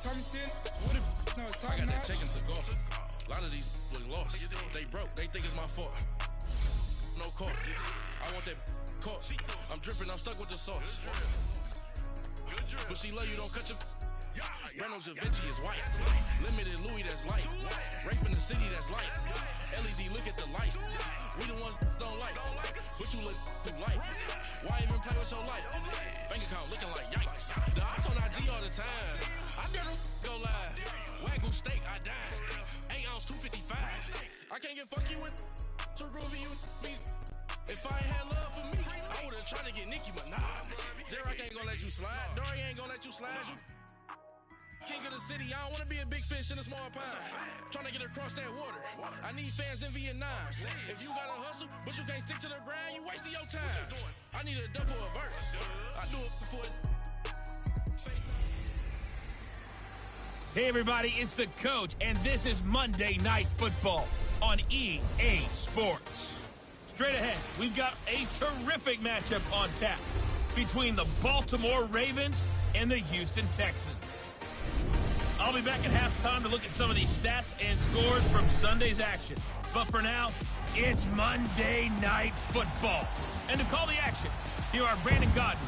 Thompson. What if no, it's top I got that notch. check into golf. A lot of these look lost. They broke. They think it's my fault. No court. I want that court. I'm dripping. I'm stuck with the sauce. But she love you. Don't cut your. Reynolds Da Vinci is white. Limited Louis that's light. Rape in the city that's light. LED look at the light. We the ones don't like. But you look too light. Why even play with your life? Bank account looking like yikes. The ops on IG all the time. I dare them go live. Wagyu steak, I died. 8 ounce 255. I can't get fuck you with to groovy you me. If I ain't had love for me, I would've tried to get Nicki Minaj. J-Rock ain't gonna let you slide. Dory ain't gonna let you slide. You king of the city, I don't wanna be a big fish in a small pond. Trying to get across that water. I need fans in Vietnam. If you gotta hustle, but you can't stick to the grind, you wasting your time. I need a dub for a verse. I do it for it. Hey everybody, it's the Coach, and this is Monday Night Football on EA Sports. Straight ahead, we've got a terrific matchup on tap between the Baltimore Ravens and the Houston Texans. I'll be back at halftime to look at some of these stats and scores from Sunday's action. But for now, it's Monday Night Football. And to call the action, here are Brandon Godden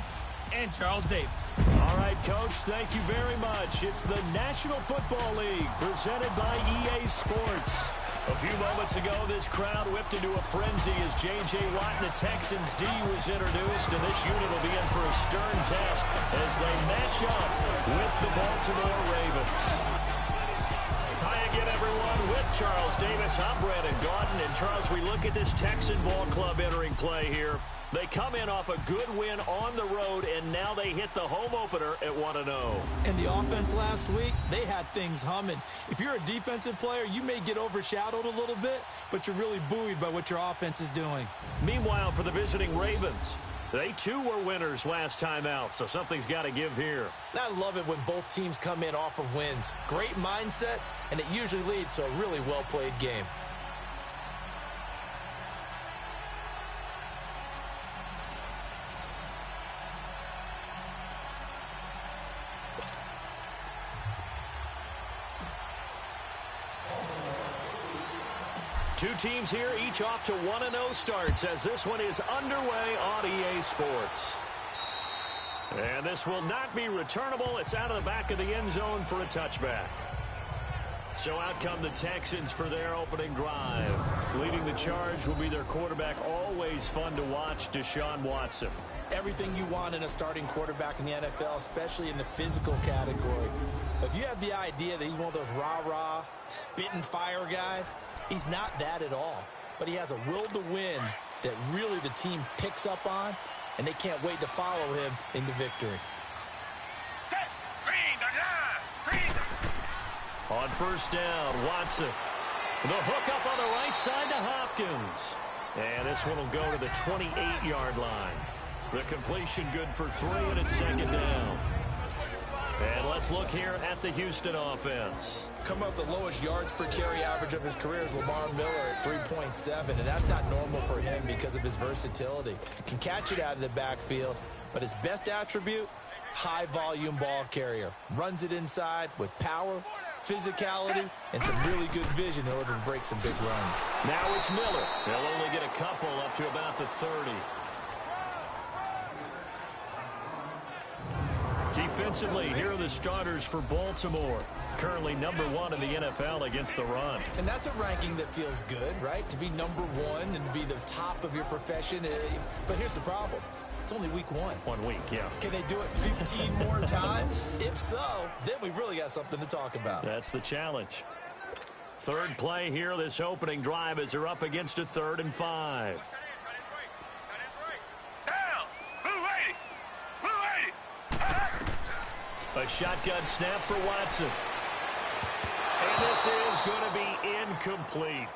and Charles Davis. All right, Coach, thank you very much. It's the National Football League presented by EA Sports. A few moments ago, this crowd whipped into a frenzy as J.J. Watt and the Texans D was introduced, and this unit will be in for a stern test as they match up with the Baltimore Ravens. Hi again, everyone, with Charles Davis. I'm Brandon Gaudin, and Charles, we look at this Texan ball club entering play here. They come in off a good win on the road, and now they hit the home opener at 1-0. And the offense last week, they had things humming. If you're a defensive player, you may get overshadowed a little bit, but you're really buoyed by what your offense is doing. Meanwhile, for the visiting Ravens, they too were winners last time out, so something's got to give here. I love it when both teams come in off of wins. Great mindsets, and it usually leads to a really well-played game. Two teams here, each off to 1-0 starts as this one is underway on EA Sports. And this will not be returnable. It's out of the back of the end zone for a touchback. So out come the Texans for their opening drive. Leading the charge will be their quarterback, always fun to watch, Deshaun Watson. Everything you want in a starting quarterback in the NFL, especially in the physical category. If you have the idea that he's one of those rah-rah, spit-and fire guys, he's not that at all. But he has a will to win that really the team picks up on, and they can't wait to follow him into victory. On first down, Watson. The hook up on the right side to Hopkins. And this one will go to the 28-yard line. The completion good for 3, and it's second down. And let's look here at the Houston offense. Coming up the lowest yards per carry average of his career is Lamar Miller at 3.7, and that's not normal for him because of his versatility. Can catch it out of the backfield, but his best attribute, high-volume ball carrier. Runs it inside with power, physicality, and some really good vision in order to break some big runs. Now it's Miller. He'll only get a couple up to about the 30. Defensively, here are the starters for Baltimore. Currently number 1 in the NFL against the run. And that's a ranking that feels good, right? To be number 1 and be the top of your profession. But here's the problem. It's only week 1. 1 week, yeah. Can they do it 15 more times? If so, then we really got something to talk about. That's the challenge. Third play here, this opening drive as they're up against a 3rd and 5. A shotgun snap for Watson. And this is going to be incomplete.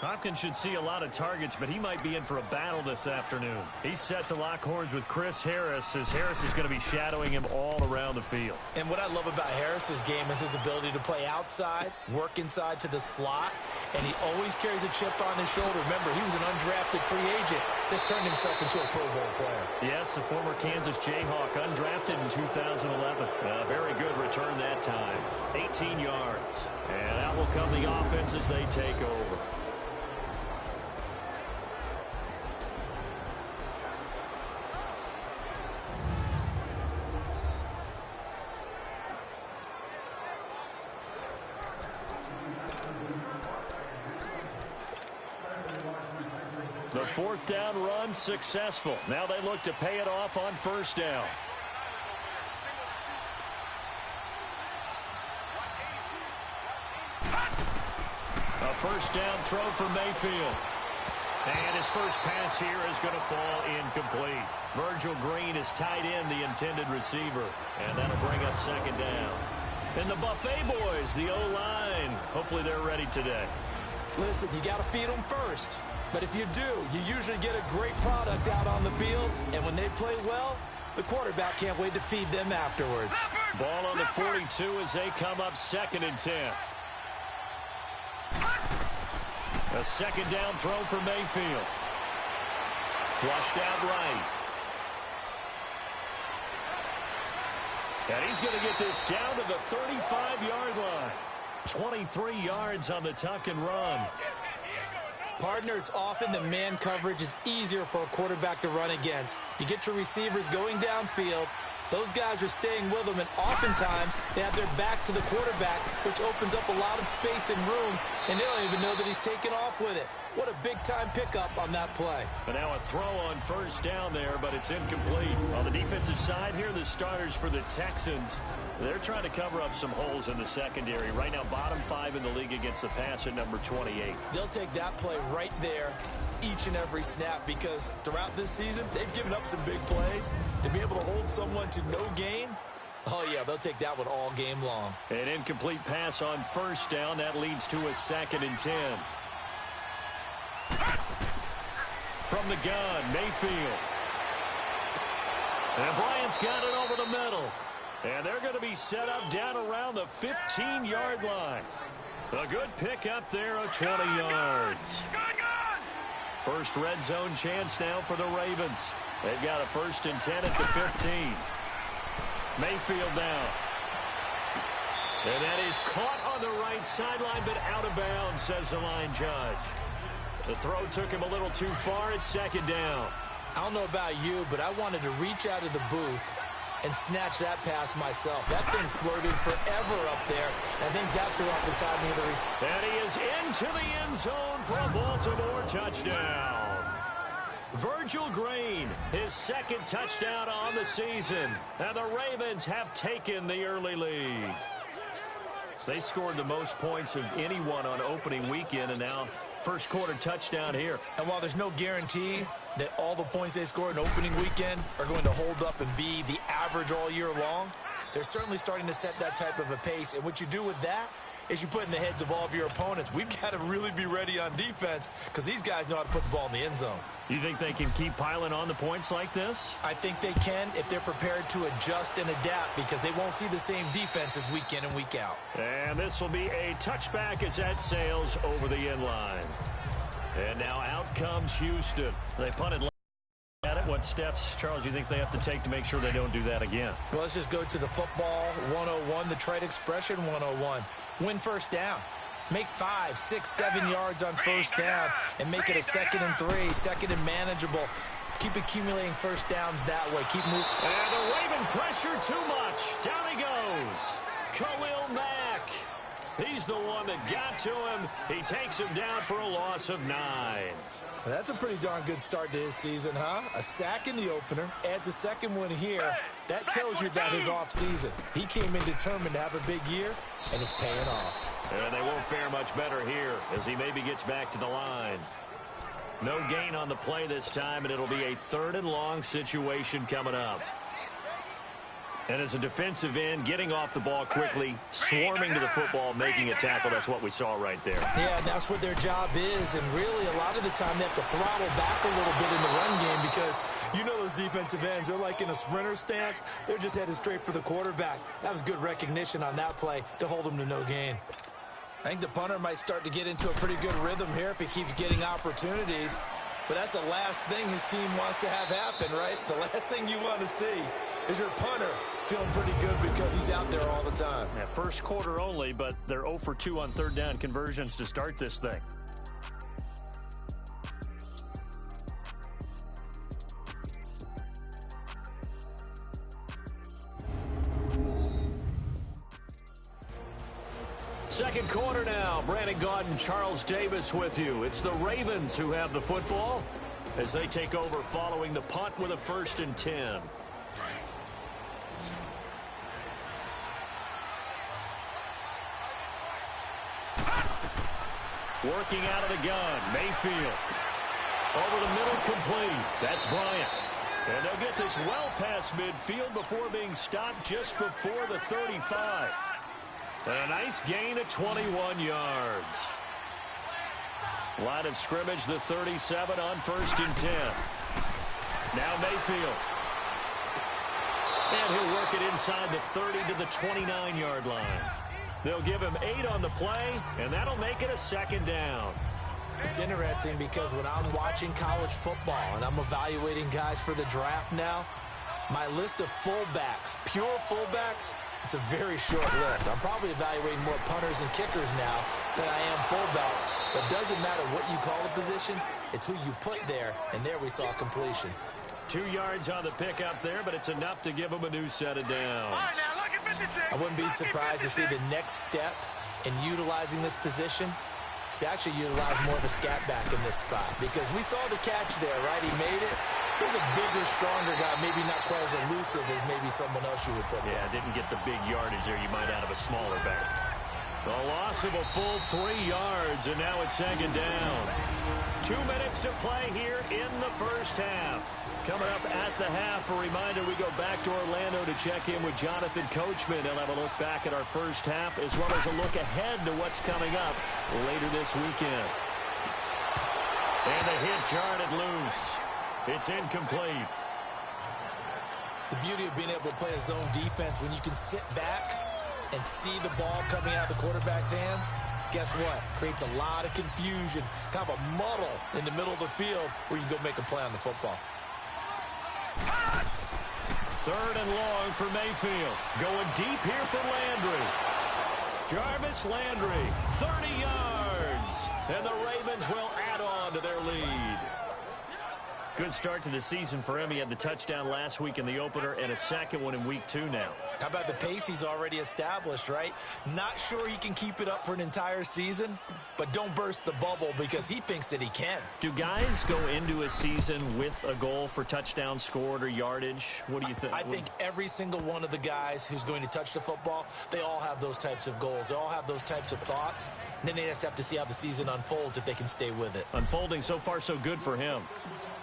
Hopkins should see a lot of targets, but he might be in for a battle this afternoon. He's set to lock horns with Chris Harris, as Harris is going to be shadowing him all around the field. And what I love about Harris's game is his ability to play outside, work inside to the slot, and he always carries a chip on his shoulder. Remember, he was an undrafted free agent. This turned himself into a Pro Bowl player. Yes, a former Kansas Jayhawk, undrafted in 2011. A very good return that time. 18 yards. And out will come the offense as they take over. The fourth down run successful. Now they look to pay it off on first down. A first down throw for Mayfield. And his first pass here is going to fall incomplete. Virgil Green is tied in, the intended receiver. And that'll bring up second down. And the Buffet boys, the O-line. Hopefully they're ready today. Listen, you got to feed them first. But if you do, you usually get a great product out on the field. And when they play well, the quarterback can't wait to feed them afterwards. Ball on the 42 as they come up 2nd and 10. A second down throw for Mayfield. Flushed out right. And he's going to get this down to the 35-yard line. 23 yards on the tuck and run. Partner, it's often the man coverage is easier for a quarterback to run against. You get your receivers going downfield. Those guys are staying with them, and oftentimes they have their back to the quarterback, which opens up a lot of space and room, and they don't even know that he's taken off with it. What a big-time pickup on that play. And now a throw on first down there, but it's incomplete. On the defensive side here, the starters for the Texans, they're trying to cover up some holes in the secondary. Right now, bottom 5 in the league against the pass at number 28. They'll take that play right there each and every snap because throughout this season, they've given up some big plays. To be able to hold someone to no gain, oh, yeah, they'll take that one all game long. An incomplete pass on first down. That leads to a 2nd and 10. From the gun, Mayfield. And Bryant's got it over the middle. And they're going to be set up down around the 15-yard line. A good pickup there of 20 yards. First red zone chance now for the Ravens. They've got a 1st and 10 at the 15. Mayfield now. And that is caught on the right sideline, but out of bounds, says the line judge. The throw took him a little too far at 2nd down. I don't know about you, but I wanted to reach out of the booth and snatch that pass myself. That thing floated forever up there. I think that threw off the timing of the receiver. And he is into the end zone for a Baltimore touchdown. Virgil Green, his 2nd touchdown on the season. And the Ravens have taken the early lead. They scored the most points of anyone on opening weekend, and now first quarter touchdown here. And while there's no guarantee that all the points they scored in opening weekend are going to hold up and be the average all year long, they're certainly starting to set that type of a pace. And what you do with that is you put in the heads of all of your opponents, we've got to really be ready on defense because these guys know how to put the ball in the end zone. You think they can keep piling on the points like this? I think they can if they're prepared to adjust and adapt because they won't see the same defenses week in and week out. And this will be a touchback as that sails over the end line. And now out comes Houston. They punted at it. What steps, Charles, you think they have to take to make sure they don't do that again? Well, let's just go to the football 101, the trade expression 101. Win first down. Make 5, 6, 7 yards on first down and make it a 2nd and 3, 2nd and manageable. Keep accumulating first downs that way. Keep moving. And the Raven pressure too much. Down he goes. Khalil Mack. He's the one that got to him. He takes him down for a loss of 9. Well, that's a pretty darn good start to his season, huh? A sack in the opener, adds a 2nd one here. That tells you about his offseason. He came in determined to have a big year, and it's paying off. And they won't fare much better here as he maybe gets back to the line. No gain on the play this time, and it'll be a 3rd and long situation coming up. And as a defensive end, getting off the ball quickly, swarming to the football, making a tackle, that's what we saw right there. Yeah, and that's what their job is. And really, a lot of the time, they have to throttle back a little bit in the run game because you know those defensive ends, they're like in a sprinter stance. They're just headed straight for the quarterback. That was good recognition on that play to hold them to no gain. I think the punter might start to get into a pretty good rhythm here if he keeps getting opportunities. But that's the last thing his team wants to have happen, right? The last thing you want to see is your punter feeling pretty good because he's out there all the time. Yeah, first quarter only, but they're 0 for 2 on third down conversions to start this thing. Second quarter now. Brandon Gaudin, Charles Davis with you. It's the Ravens who have the football as they take over following the punt with a 1st and 10. Working out of the gun, Mayfield. Over the middle, complete. That's Bryant. And they'll get this well past midfield before being stopped just before the 35. And a nice gain of 21 yards. Line of scrimmage, the 37 on 1st and 10. Now Mayfield. And he'll work it inside the 30 to the 29-yard line. They'll give him 8 on the play, and that'll make it a 2nd down. It's interesting because when I'm watching college football and I'm evaluating guys for the draft now, my list of fullbacks, pure fullbacks, it's a very short list. I'm probably evaluating more punters and kickers now than I am fullbacks. But it doesn't matter what you call the position, it's who you put there, and there we saw completion. 2 yards on the pickup there, but it's enough to give him a new set of downs. I wouldn't be surprised to see the next step in utilizing this position is to actually utilize more of a scat back in this spot. Because we saw the catch there, right? He made it. He was a bigger, stronger guy, maybe not quite as elusive as maybe someone else you would put there. Yeah, didn't get the big yardage there you might out of a smaller back. The loss of a full 3 yards, and now it's 2nd down. 2 minutes to play here in the first half. Coming up at the half, a reminder, we go back to Orlando to check in with Jonathan Coachman. He'll have a look back at our first half as well as a look ahead to what's coming up later this weekend. And the hit jarred loose. It's incomplete. The beauty of being able to play a zone defense when you can sit back and see the ball coming out of the quarterback's hands, guess what? Creates a lot of confusion, kind of a muddle in the middle of the field where you can go make a play on the football. 3rd and long for Mayfield. Going deep here for Landry. Jarvis Landry, 30 yards. And the Ravens will add on to their lead. Good start to the season for him. He had the touchdown last week in the opener and a second one in week 2 now. How about the pace he's already established, right? Not sure he can keep it up for an entire season, but don't burst the bubble because he thinks that he can. Do guys go into a season with a goal for touchdowns scored or yardage? What do you think? I think every single one of the guys who's going to touch the football, they all have those types of goals. They all have those types of thoughts. And then they just have to see how the season unfolds if they can stay with it. Unfolding so far so good for him.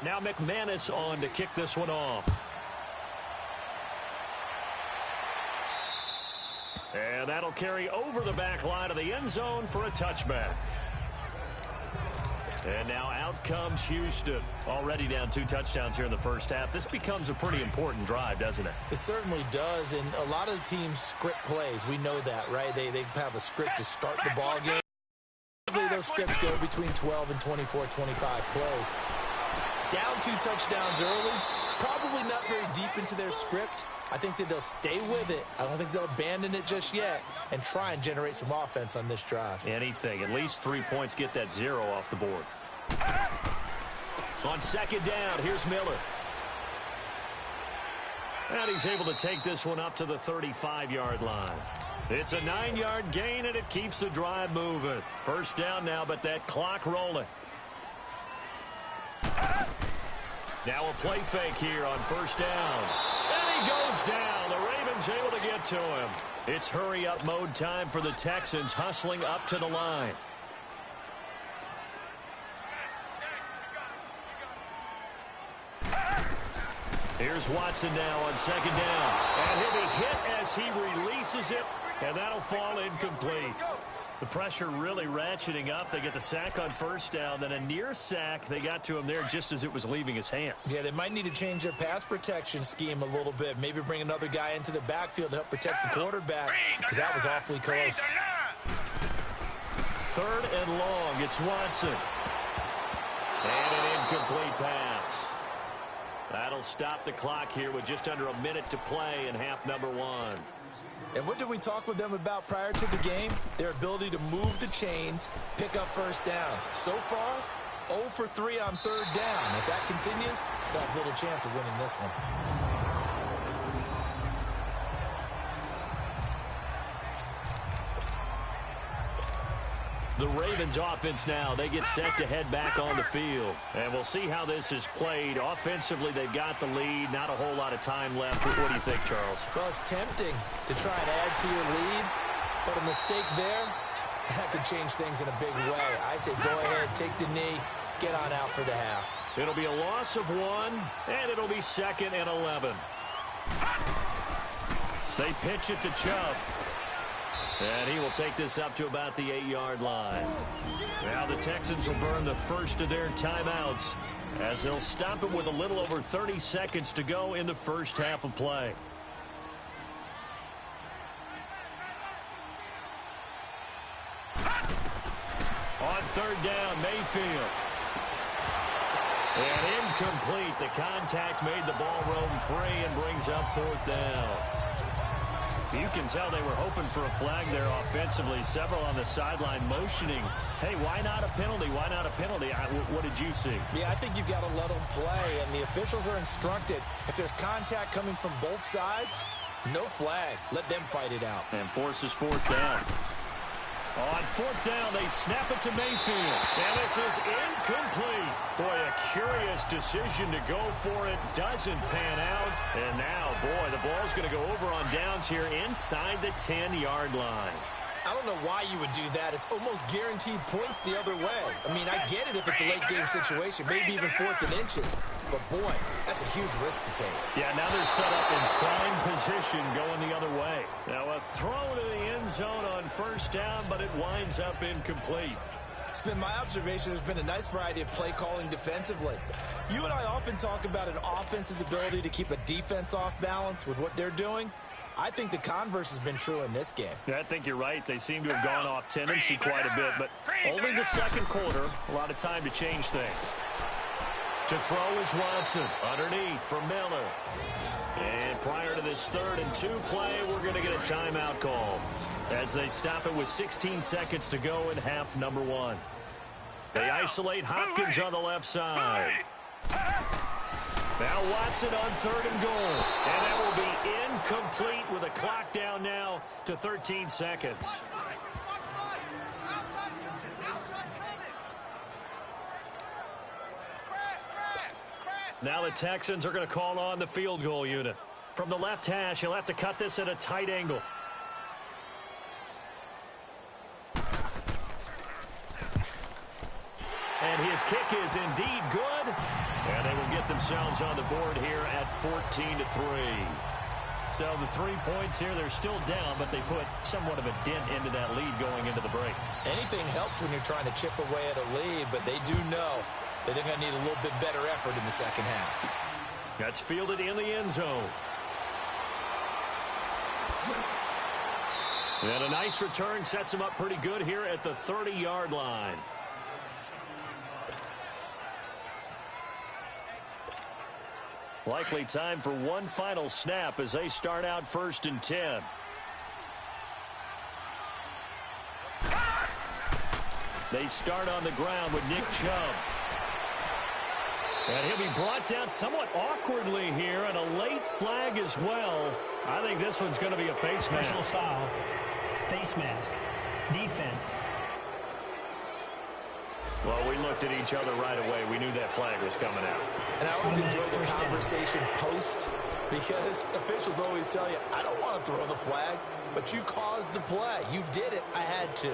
Now McManus on to kick this one off. And that'll carry over the back line of the end zone for a touchback. And now out comes Houston. Already down 2 touchdowns here in the first half. This becomes a pretty important drive, doesn't it? It certainly does, and a lot of the teams script plays. We know that, right? They have a script to start the ball game. Typically, those scripts go between 12 and 24, 25 plays. Down 2 touchdowns early, probably not very deep into their script. I think that they'll stay with it. I don't think they'll abandon it just yet and try and generate some offense on this drive. Anything. At least 3 points, get that 0 off the board. On 2nd down, here's Miller. And he's able to take this one up to the 35-yard line. It's a 9-yard gain, and it keeps the drive moving. First down now, but that clock rolling. Now a play fake here on 1st down. And he goes down. The Ravens able to get to him. It's hurry-up mode time for the Texans, hustling up to the line. Here's Watson now on 2nd down. And he'll be hit as he releases it, and that'll fall incomplete. The pressure really ratcheting up. They get the sack on 1st down, then a near sack. They got to him there just as it was leaving his hand. Yeah, they might need to change their pass protection scheme a little bit. Maybe bring another guy into the backfield to help protect the quarterback, because that was awfully close. 3rd and long. It's Watson. And an incomplete pass. That'll stop the clock here with just under a minute to play in half number 1. And what did we talk with them about prior to the game? Their ability to move the chains, pick up first downs. So far, 0 for 3 on third down. If that continues, they'll have little chance of winning this one. The Ravens offense now, they get set to head back on the field. And we'll see how this is played. Offensively, they've got the lead. Not a whole lot of time left. What do you think, Charles? Well, it's tempting to try and add to your lead, but a mistake there, that could change things in a big way. I say go ahead, take the knee, get on out for the half. It'll be a loss of 1, and it'll be 2nd and 11. They pitch it to Chubb. And he will take this up to about the 8-yard line. Now the Texans will burn the first of their timeouts as they'll stop it with a little over 30 seconds to go in the first half of play. On third down, Mayfield. And incomplete. The contact made the ball roam free and brings up 4th down. You can tell they were hoping for a flag there offensively. Several on the sideline motioning, hey, why not a penalty? Why not a penalty? What did you see? Yeah, I think you've got to let them play, and the officials are instructed. If there's contact coming from both sides, no flag. Let them fight it out. And forces 4th down. On 4th down, they snap it to Mayfield. And this is incomplete. Boy, a curious decision to go for it. Doesn't pan out. And now, boy, the ball's going to go over on downs here inside the 10-yard line. I don't know why you would do that. It's almost guaranteed points the other way. I mean, I get it if it's a late-game situation, maybe even 4th and inches. But, boy, that's a huge risk to take. Yeah, now they're set up in prime position going the other way. Now a throw to the end zone on 1st down, but it winds up incomplete. It's been my observation there's been a nice variety of play calling defensively. You and I often talk about an offense's ability to keep a defense off balance with what they're doing. I think the converse has been true in this game. Yeah, I think you're right. They seem to have gone off tendency quite a bit, but only the 2nd quarter. A lot of time to change things. To throw is Watson. Underneath for Miller. And prior to this 3rd and 2 play, we're going to get a timeout call as they stop it with 16 seconds to go in half number 1. They isolate Hopkins on the left side. Now Watson on 3rd and goal. And that will be incomplete with a clock down now to 13 seconds. Now the Texans are going to call on the field goal unit. From the left hash, he'll have to cut this at a tight angle. And his kick is indeed good. And they will get themselves on the board here at 14-3. So the 3 points here, they're still down, but they put somewhat of a dent into that lead going into the break. Anything helps when you're trying to chip away at a lead, but they do know that they're going to need a little bit better effort in the second half. That's fielded in the end zone. And a nice return sets him up pretty good here at the 30-yard line. Likely time for one final snap as they start out 1st and 10. They start on the ground with Nick Chubb. And he'll be brought down somewhat awkwardly here, and a late flag as well. I think this one's going to be a face mask. Personal foul, face mask, defense. Well, we looked at each other right away. We knew that flag was coming out. And I always enjoy the conversation post, because officials always tell you, I don't want to throw the flag, but you caused the play. You did it. I had to.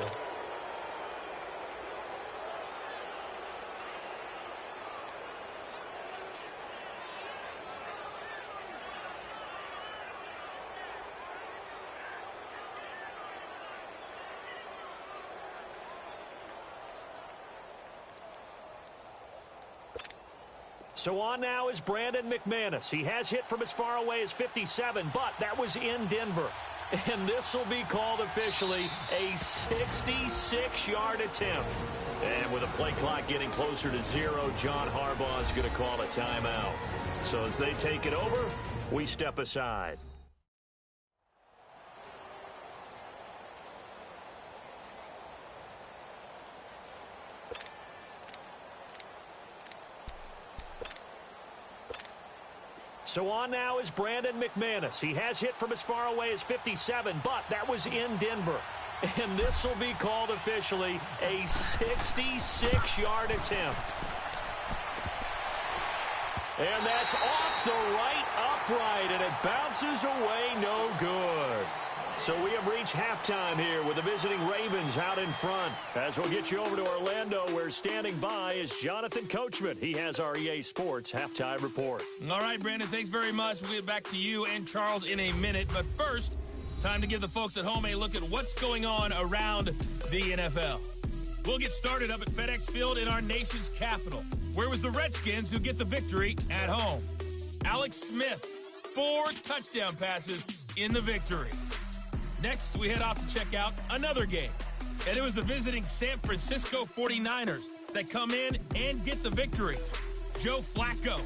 So on now is Brandon McManus. He has hit from as far away as 57, but that was in Denver. And this will be called officially a 66-yard attempt. And with a play clock getting closer to 0, John Harbaugh is going to call a timeout. So as they take it over, we step aside. So on now is Brandon McManus. He has hit from as far away as 57, but that was in Denver. And this will be called officially a 66-yard attempt. And that's off the right upright, and it bounces away no good. So we have reached halftime here with the visiting Ravens out in front. As we'll get you over to Orlando, where standing by is Jonathan Coachman. He has our EA Sports halftime report. All right, Brandon, thanks very much. We'll get back to you and Charles in a minute. But first, time to give the folks at home a look at what's going on around the NFL. We'll get started up at FedEx Field in our nation's capital, where it was the Redskins who get the victory at home. Alex Smith, 4 touchdown passes in the victory. Next, we head off to check out another game. And it was the visiting San Francisco 49ers that come in and get the victory. Joe Flacco,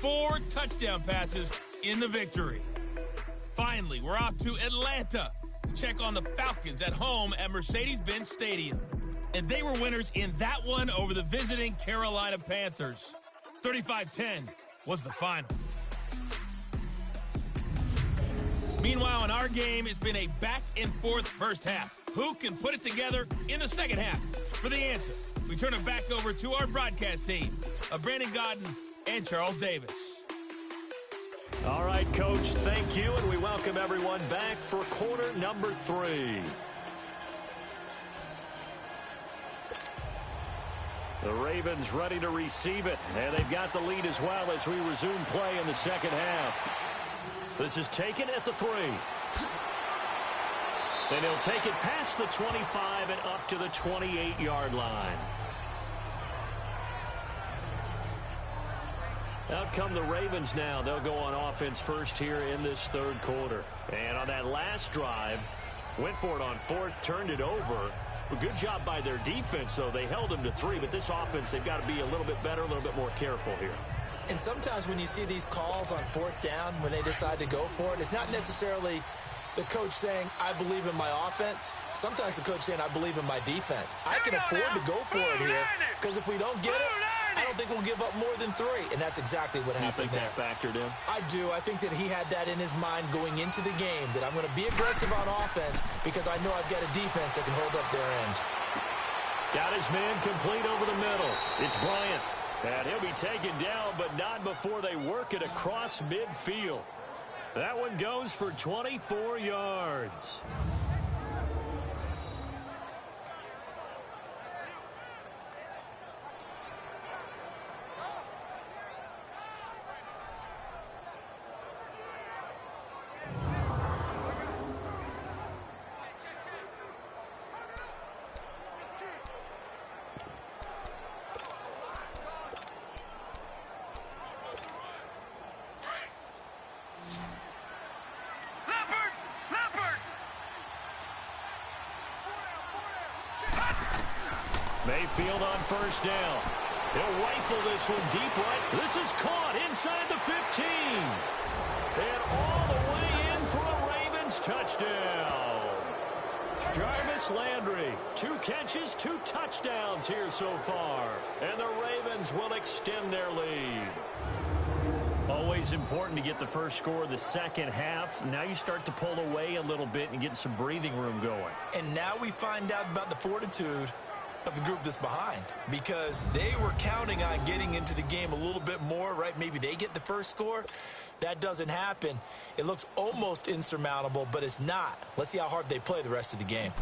4 touchdown passes in the victory. Finally, we're off to Atlanta to check on the Falcons at home at Mercedes-Benz Stadium. And they were winners in that one over the visiting Carolina Panthers. 35-10 was the final. Meanwhile, in our game, it's been a back-and-forth first half. Who can put it together in the second half? For the answer, we turn it back over to our broadcast team of Brandon Godden and Charles Davis. All right, Coach, thank you, and we welcome everyone back for quarter number 3. The Ravens ready to receive it, and they've got the lead as well as we resume play in the second half. This is taken at the 3. And he'll take it past the 25 and up to the 28-yard line. Out come the Ravens now. They'll go on offense first here in this third quarter. And on that last drive, went for it on 4th, turned it over. A good job by their defense, though. They held them to 3, but this offense, they've got to be a little bit better, a little bit more careful here. And sometimes when you see these calls on 4th down, when they decide to go for it, it's not necessarily the coach saying, I believe in my offense. Sometimes the coach saying, I believe in my defense. I can afford to go for it here, because if we don't get it, I don't think we'll give up more than 3. And that's exactly what happened there. You think that factored in? I do. I think that he had that in his mind going into the game, that I'm going to be aggressive on offense because I know I've got a defense that can hold up their end. Got his man complete over the middle. It's Bryant. And he'll be taken down, but not before they work it across midfield. That one goes for 24 yards. Mayfield on first down. He'll rifle this one deep right. This is caught inside the 15. And all the way in for a Ravens touchdown. Jarvis Landry, 2 catches, 2 touchdowns here so far. And the Ravens will extend their lead. Always important to get the first score of the second half. Now you start to pull away a little bit and get some breathing room going. And now we find out about the fortitude of the group that's behind, because they were counting on getting into the game a little bit more, right? Maybe they get the first score. That doesn't happen. It looks almost insurmountable, but it's not. Let's see how hard they play the rest of the game.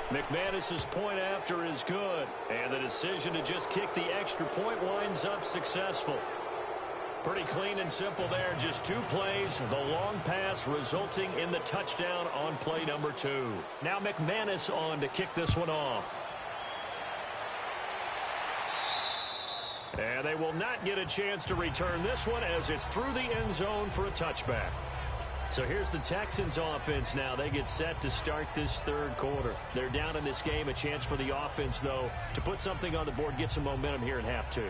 McManus's point after is good, and the decision to just kick the extra point winds up successful. Pretty clean and simple there. Just 2 plays. The long pass resulting in the touchdown on play number 2. Now McManus on to kick this one off. And they will not get a chance to return this one as it's through the end zone for a touchback. So here's the Texans offense now. They get set to start this third quarter. They're down in this game. A chance for the offense, though, to put something on the board, get some momentum here in half 2.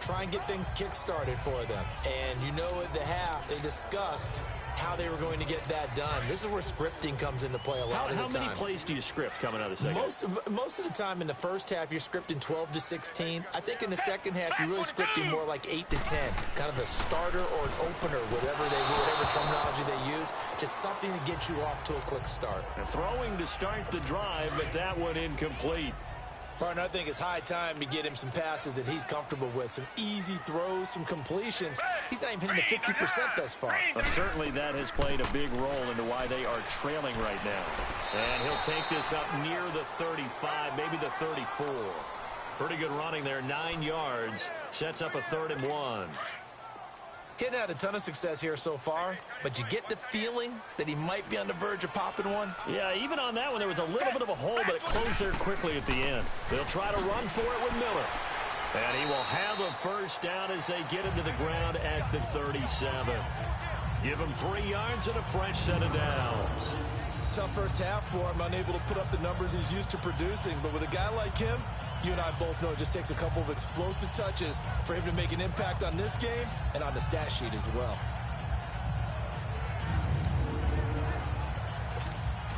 try and get things kick-started for them. And you know at the half, they discussed how they were going to get that done. This is where scripting comes into play a lot of the time. How many plays do you script coming out of the second? Most of the time in the first half, you're scripting 12 to 16. I think in the second half, you're really scripting more like 8 to 10. Kind of the starter or an opener, whatever terminology they use. Just something to get you off to a quick start. And throwing to start the drive, but that one incomplete. Partner, I think it's high time to get him some passes that he's comfortable with. Some easy throws, some completions. He's not even hitting the 50% thus far. Well, certainly that has played a big role into why they are trailing right now. And he'll take this up near the 35, maybe the 34. Pretty good running there, 9 yards. Sets up a 3rd and 1. Hitting had a ton of success here so far, but you get the feeling that he might be on the verge of popping one. Yeah, even on that one, there was a little bit of a hole, but it closed there quickly at the end. They'll try to run for it with Miller. And he will have a first down as they get him to the ground at the 37. Give him 3 yards and a fresh set of downs. Tough first half for him, unable to put up the numbers he's used to producing. But with a guy like him, you and I both know it just takes a couple of explosive touches for him to make an impact on this game and on the stat sheet as well.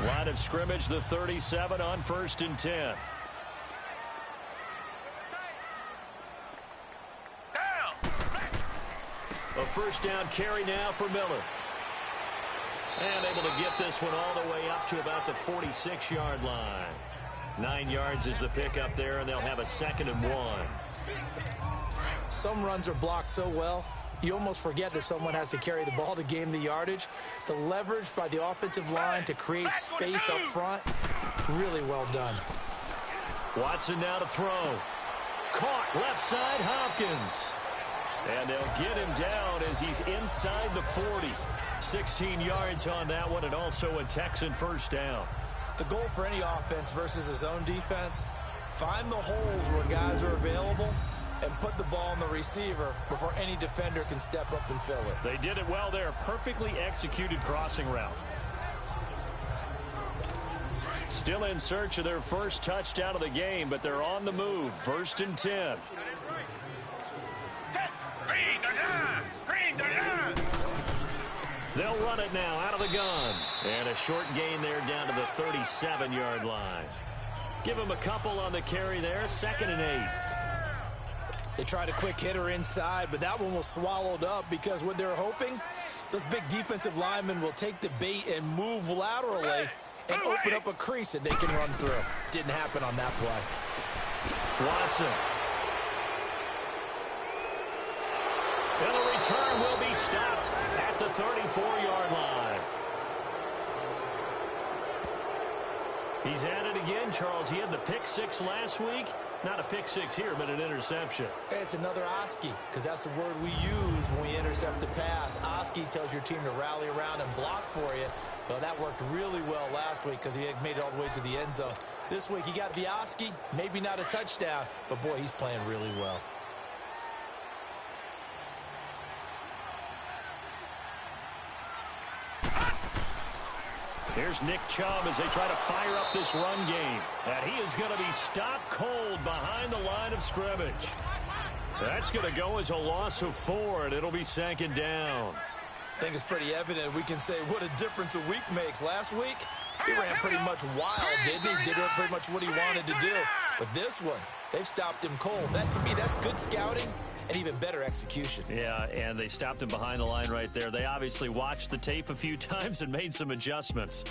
Line of scrimmage, the 37 on 1st and 10. A first down carry now for Miller. And able to get this one all the way up to about the 46-yard line. 9 yards is the pickup there, and they'll have a 2nd and 1. Some runs are blocked so well, you almost forget that someone has to carry the ball to gain the yardage. The leverage by the offensive line to create space up front, really well done. Watson now to throw. Caught left side, Hopkins. And they'll get him down as he's inside the 40. 16 yards on that one, and also a Texan first down. The goal for any offense versus his own defense, find the holes where guys are available and put the ball on the receiver before any defender can step up and fill it. They did it well there. Perfectly executed crossing route. Still in search of their first touchdown of the game, but they're on the move. 1st and 10. They'll run it now out of the gun. And a short gain there down to the 37-yard line. Give him a couple on the carry there. 2nd and 8. They tried a quick hitter inside, but that one was swallowed up because what they're hoping, those big defensive linemen will take the bait and move laterally and open up a crease that they can run through. Didn't happen on that play. Watson. And the return will be stopped at the 34-yard line. He's at it again, Charles. He had the pick 6 last week. Not a pick 6 here, but an interception. It's another Oski, because that's the word we use when we intercept a pass. Oski tells your team to rally around and block for you. Well, that worked really well last week because he made it all the way to the end zone. This week he got the Oski, maybe not a touchdown, but boy, he's playing really well. Here's Nick Chubb as they try to fire up this run game. And he is going to be stopped cold behind the line of scrimmage. That's going to go as a loss of 4, and it'll be 2nd down. I think it's pretty evident. We can say what a difference a week makes. Last week, he ran pretty much wild, didn't he? Did pretty much what he wanted to do. But this one, they've stopped him cold. That, to me, that's good scouting and even better execution. Yeah, and they stopped him behind the line right there. They obviously watched the tape a few times and made some adjustments.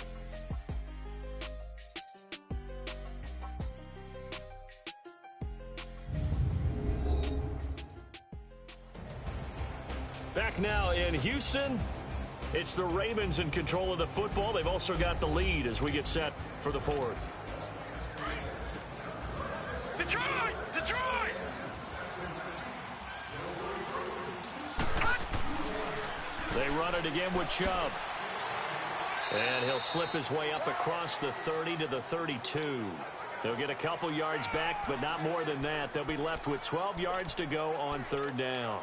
Back now in Houston, it's the Ravens in control of the football. They've also got the lead as we get set for the 4th. Detroit! Detroit! They run it again with Chubb. And he'll slip his way up across the 30 to the 32. They'll get a couple yards back, but not more than that. They'll be left with 12 yards to go on 3rd down.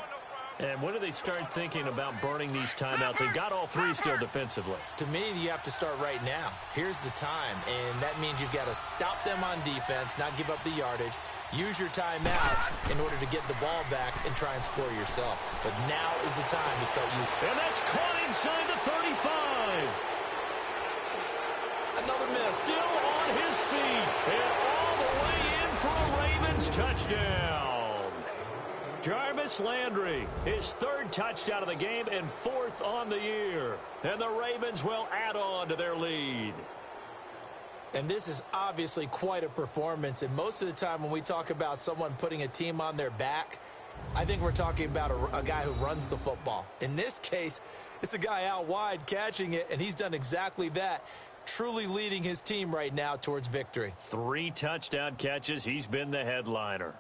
And when do they start thinking about burning these timeouts? They've got all 3 still defensively. To me, you have to start right now. Here's the time, and that means you've got to stop them on defense, not give up the yardage. Use your timeouts in order to get the ball back and try and score yourself. But now is the time to start using. And that's caught inside the 35. Another miss. Still on his feet. And all the way in for a Ravens touchdown. Jarvis Landry, his third touchdown of the game and fourth on the year. And the Ravens will add on to their lead. And this is obviously quite a performance. And most of the time when we talk about someone putting a team on their back, I think we're talking about a guy who runs the football. In this case, it's a guy out wide catching it, and he's done exactly that, truly leading his team right now towards victory. 3 touchdown catches. He's been the headliner.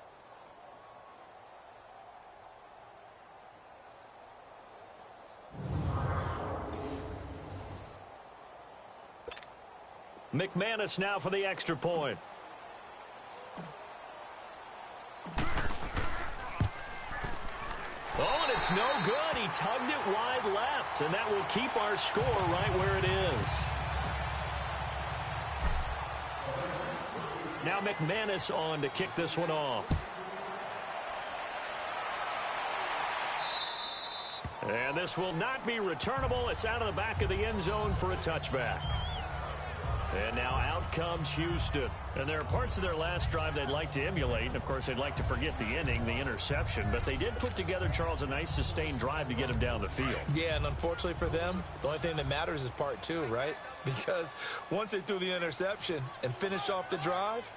McManus now for the extra point. Oh, and it's no good. He tugged it wide left, and that will keep our score right where it is. Now McManus on to kick this one off. And this will not be returnable. It's out of the back of the end zone for a touchback. And now out comes Houston. And there are parts of their last drive they'd like to emulate. And, of course, they'd like to forget the inning, the interception. But they did put together, Charles, a nice sustained drive to get him down the field. Yeah, and unfortunately for them, the only thing that matters is part 2, right? Because once they threw the interception and finished off the drive,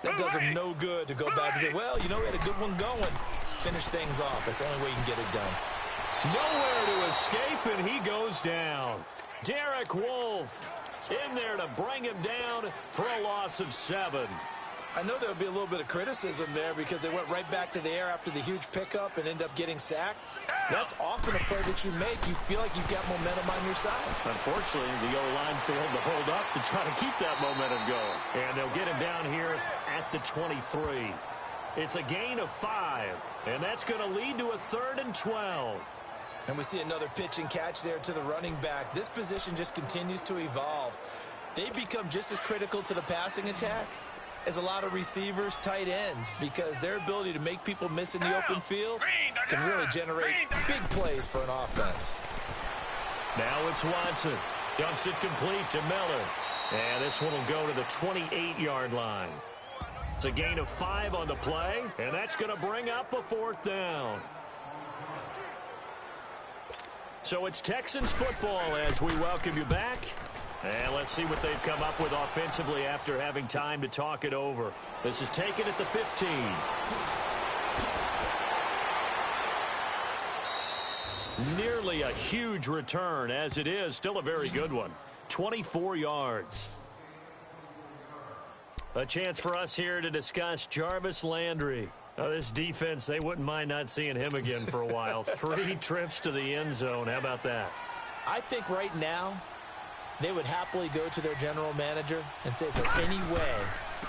that does them no good to go back and say, well, you know, we had a good one going. Finish things off. That's the only way you can get it done. Nowhere to escape, and he goes down. Derek Wolfe in there to bring him down for a loss of 7. I know there'll be a little bit of criticism there because they went right back to the air after the huge pickup and end up getting sacked. That's often a play that you make. You feel like you've got momentum on your side. Unfortunately, the O-line failed to hold up to try to keep that momentum going. And they'll get him down here at the 23. It's a gain of 5, and that's going to lead to a 3rd and 12. And we see another pitch and catch there to the running back. This position just continues to evolve. They become just as critical to the passing attack as a lot of receivers, tight ends, because their ability to make people miss in the open field can really generate big plays for an offense. Now it's Watson. Dumps it complete to Miller. And this one will go to the 28-yard line. It's a gain of 5 on the play, and that's going to bring up a 4th down. So it's Texans football as we welcome you back. And let's see what they've come up with offensively after having time to talk it over. This is taken at the 15. Nearly a huge return, as it is. Still a very good one. 24 yards. A chance for us here to discuss Jarvis Landry. This defense, they wouldn't mind not seeing him again for a while. 3 trips to the end zone. How about that? I think right now they would happily go to their general manager and say, is there any way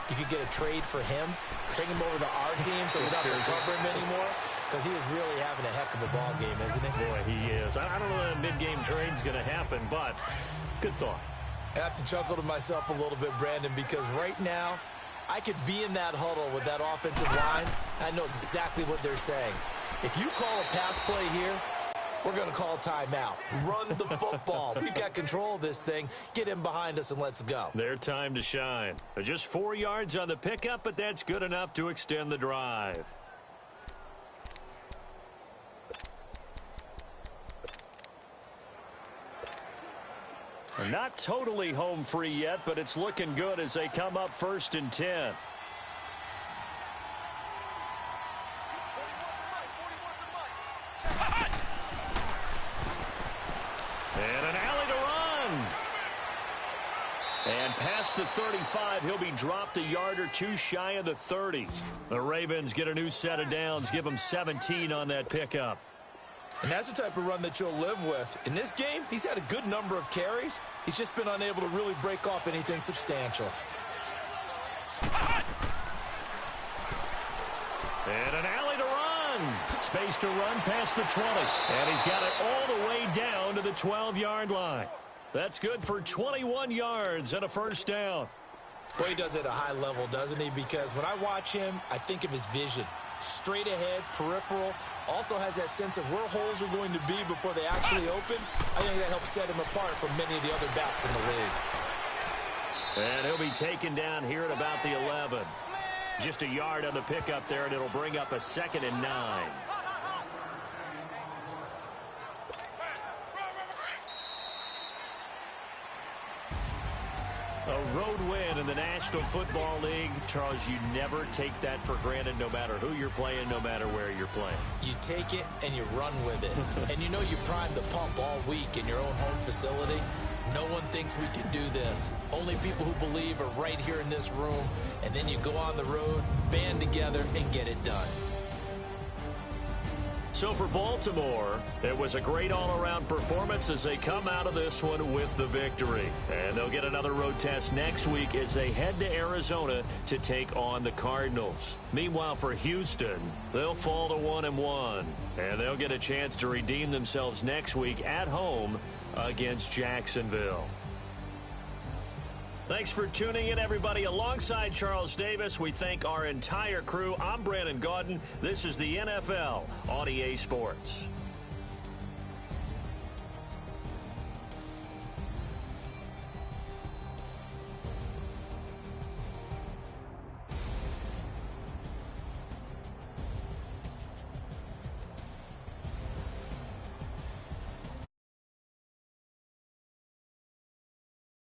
you could get a trade for him, bring him over to our team so we don't have to cover him anymore? Because he is really having a heck of a ball game, isn't he? Boy, he is. I don't know that a mid-game trade's going to happen, but good thought. I have to chuckle to myself a little bit, Brandon, because right now I could be in that huddle with that offensive line. I know exactly what they're saying. If you call a pass play here, we're going to call timeout. Run the football. We've got control of this thing. Get him behind us and let's go. Their time to shine. Just 4 yards on the pickup, but that's good enough to extend the drive. Not totally home free yet, but it's looking good as they come up 1st and 10. And an alley to run. And past the 35, he'll be dropped a yard or 2 shy of the 30. The Ravens get a new set of downs, give them 17 on that pickup. And that's the type of run that you'll live with. In this game, he's had a good number of carries. He's just been unable to really break off anything substantial. And an alley to run. Space to run past the 20. And he's got it all the way down to the 12-yard line. That's good for 21 yards and a 1st down. Boy, he does it at a high level, doesn't he? Because when I watch him, I think of his vision. Straight ahead, peripheral, also has that sense of where holes are going to be before they actually open. I think that helps set him apart from many of the other backs in the league. And he'll be taken down here at about the 11. Just a yard on the pickup there, and it'll bring up a 2nd and 9. A road win in the National Football League. Charles, you never take that for granted no matter who you're playing, no matter where you're playing. You take it and you run with it. And you know you primed the pump all week in your own home facility. No one thinks we can do this. Only people who believe are right here in this room. And then you go on the road, band together, and get it done. So for Baltimore, it was a great all-around performance as they come out of this one with the victory. And they'll get another road test next week as they head to Arizona to take on the Cardinals. Meanwhile, for Houston, they'll fall to 1-1, and they'll get a chance to redeem themselves next week at home against Jacksonville. Thanks for tuning in, everybody. Alongside Charles Davis, we thank our entire crew. I'm Brandon Gaudin. This is the NFL on EA Sports.